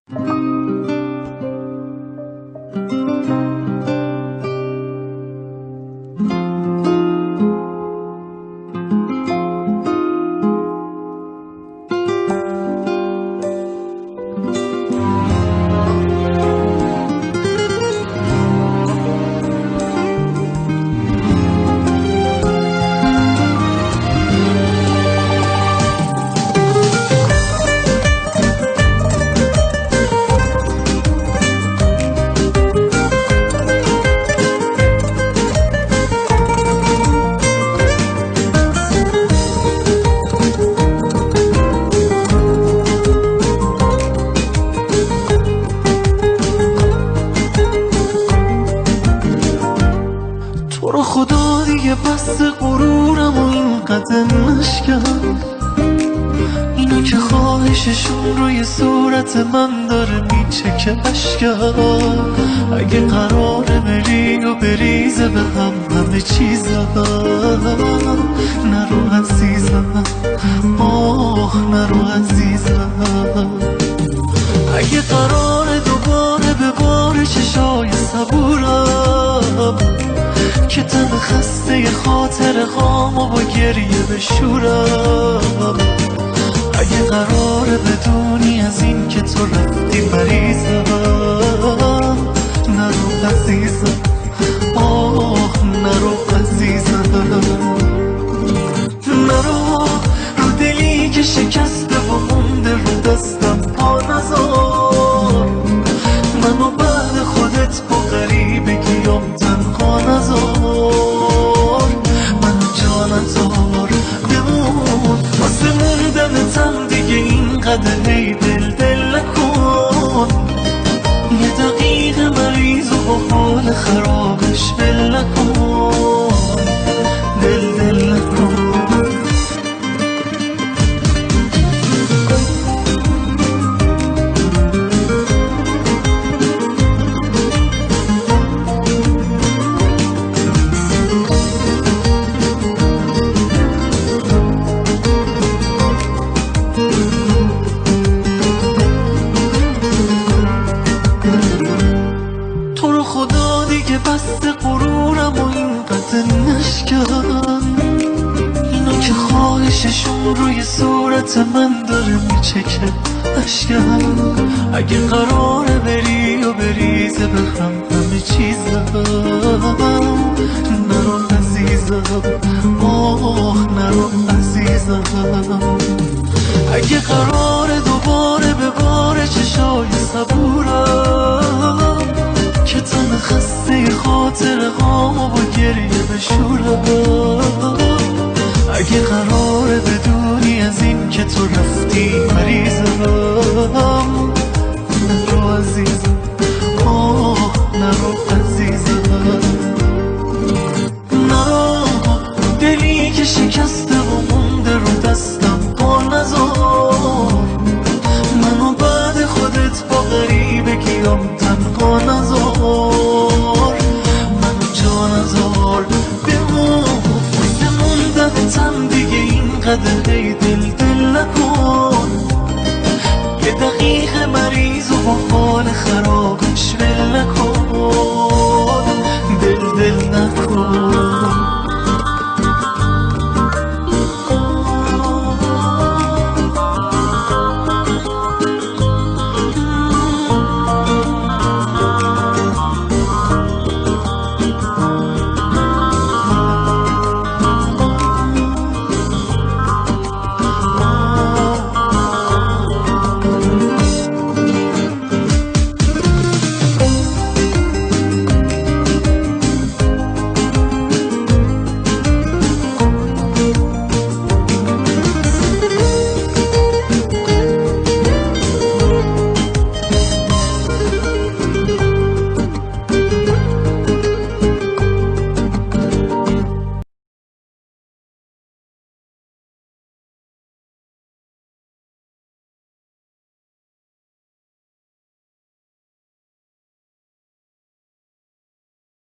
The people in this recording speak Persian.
تو رو خدا دیگه بس غرورم و اینقدر نشکن، اینا که خواهششون روی صورت من داره میچکه اشکم. اگه قراره بری و بریزه به هم همه چیزم، نرو عزیزم، آه نرو عزیزم. اگه قراره دوباره به بار چشای صبورم که تن خسته خاطر هامو با گریه بشورم، اگه قراره بدونی از این که تو رفتی مریضم، نرو عزیزم، آه نرو عزیزم. نرو رو دلی که شکسته و مونده رو دستم پا نذار، منو بعد خودت با غریبگیام تنها نذار، منو جا نذار بمون واسه موندنتم دیگه اینقدر هی دل نکن، یه دقیقه مریض و با حال خرابش ول نکن، دل نکن. تو رو خدا دیگه بس غرورم و اینقدر نشکن، اینا که خواهششون روی صورت من داره میچکه اشکم. اگه قراره بری و بریزه به هم همه چیزم، نرو عزیزم، آه نرو عزیزم. اگه قراره دوباره به بار چشای صبورم که تن خسته خاطر هامو با گریه بشورم، اگه قراره بدونی از این که تو رفتی مریضم، نرو عزیزم، آه نرو عزیزم. نرو دلی که شکسته و مونده رو دستم پا نذار، منو بعد خودت با غریبگیام تنها نذار، منو جا نذار بمون واسه موندنتم دیگه اینقدر هی دل نکن، یه دقیقه مریض و با حال خراب